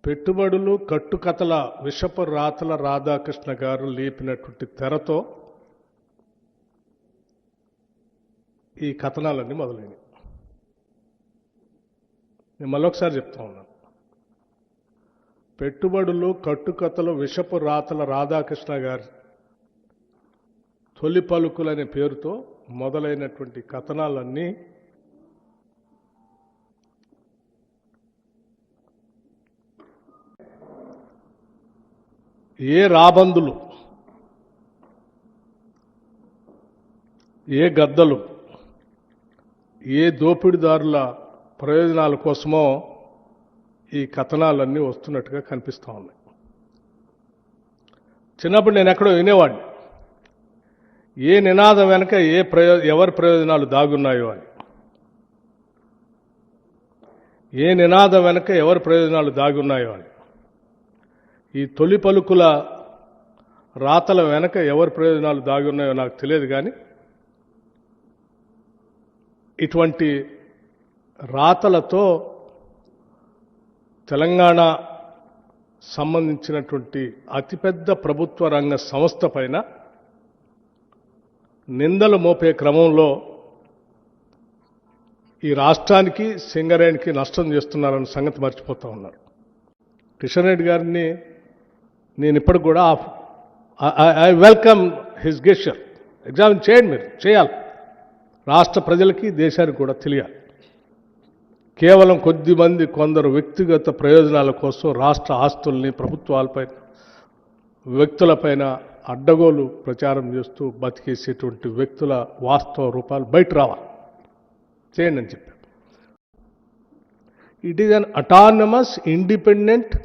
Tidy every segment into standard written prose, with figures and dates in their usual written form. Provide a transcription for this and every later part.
పెట్టుబడులు కట్టుకథల విషపు రాతల రాధాకృష్ణ గారు లేపినటువంటి తెరతో ఈ కథనాలన్నీ మొదలైనవి. నేను మళ్ళొకసారి చెప్తా ఉన్నాను. పెట్టుబడులు కట్టుకథలు విషపు రాతల రాధాకృష్ణ గారి తొలి పలుకులనే పేరుతో మొదలైనటువంటి కథనాలన్నీ ఏ రాబందులు, ఏ గద్దలు, ఏ దోపిడీదారుల ప్రయోజనాల కోసమో ఈ కథనాలన్నీ వస్తున్నట్టుగా కనిపిస్తూ ఉన్నాయి. చిన్నప్పుడు నేను ఎక్కడో వినేవాడిని, ఏ నినాదం వెనక ఎవరి ప్రయోజనాలు దాగున్నాయో అని. ఏ నినాదం వెనక ఎవరి ప్రయోజనాలు దాగున్నాయో అని. ఈ తొలి పలుకుల రాతల వెనక ఎవరి ప్రయోజనాలు దాగి ఉన్నాయో నాకు తెలియదు, కానీ ఇటువంటి రాతలతో తెలంగాణ సంబంధించినటువంటి అతిపెద్ద ప్రభుత్వ రంగ సంస్థ పైన నిందలు మోపే క్రమంలో ఈ రాష్ట్రానికి సింగరేణికి నష్టం చేస్తున్నారన్న సంగతి మర్చిపోతూ ఉన్నారు. కిషన్ రెడ్డి గారిని నేను ఇప్పటికి కూడా I welcome his gesture. Examine చేయండి, మీరు చేయాలి. రాష్ట్ర ప్రజలకి దేశానికి కూడా తెలియాలి. కేవలం కొద్దిమంది కొందరు వ్యక్తిగత ప్రయోజనాల కోసం రాష్ట్ర ఆస్తుల్ని ప్రభుత్వాలపై వ్యక్తులపైన అడ్డగోలు ప్రచారం చేస్తూ బతికేసేటువంటి వ్యక్తుల వాస్తవ రూపాలు బయట రావాలి. చేయండి అని చెప్పారు. It is an autonomous independent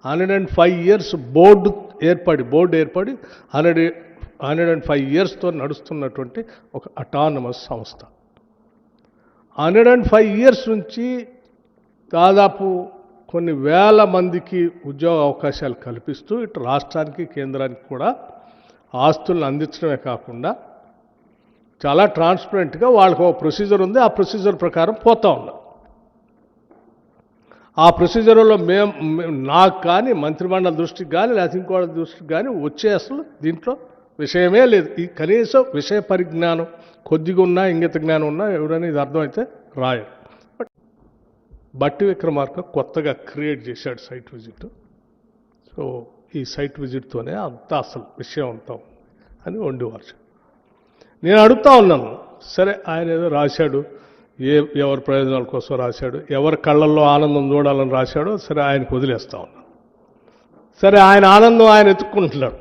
105 years board ఏర్పడి 105 yearsతో నడుస్తున్నటువంటి ఒక అటానమస్ సంస్థ. 105 years నుంచి దాదాపు కొన్ని వేల మందికి ఉద్యోగ అవకాశాలు కల్పిస్తూ ఇటు రాష్ట్రానికి కేంద్రానికి కూడా ఆస్తులను అందించడమే కాకుండా చాలా ట్రాన్స్పరెంట్గా వాళ్ళకు ఒక ప్రొసీజర్ ఉంది. ఆ ప్రొసీజర్ ప్రకారం పోతా ఉన్నారు. ఆ ప్రొసీజర్లో నాకు కానీ మంత్రిమండలి దృష్టికి కానీ లేకపోతే ఇంకోటి దృష్టికి కానీ వచ్చే అసలు దీంట్లో విషయమే లేదు. ఈ కనీసం విషయ పరిజ్ఞానం కొద్దిగా ఉన్నా, ఇంగిత జ్ఞానం ఉన్నా ఎవరైనా ఇది అర్థమైతే రాయరు. బట్టి విక్రమార్క కొత్తగా క్రియేట్ చేశాడు సైట్ విజిట్. సో ఈ సైట్ విజిట్తోనే అంతా అసలు విషయం అంతా అని వండివారు. నేను అడుగుతా ఉన్నాను, సరే ఆయన ఏదో రాశాడు, ఎవరి ప్రయోజనాల కోసం రాశాడు, ఎవరి కళ్ళల్లో ఆనందం చూడాలని రాశాడో సరే ఆయనకు వదిలేస్తా ఉన్నాను. సరే ఆయన ఆనందం ఆయన ఎత్తుక్కుంటున్నాడు.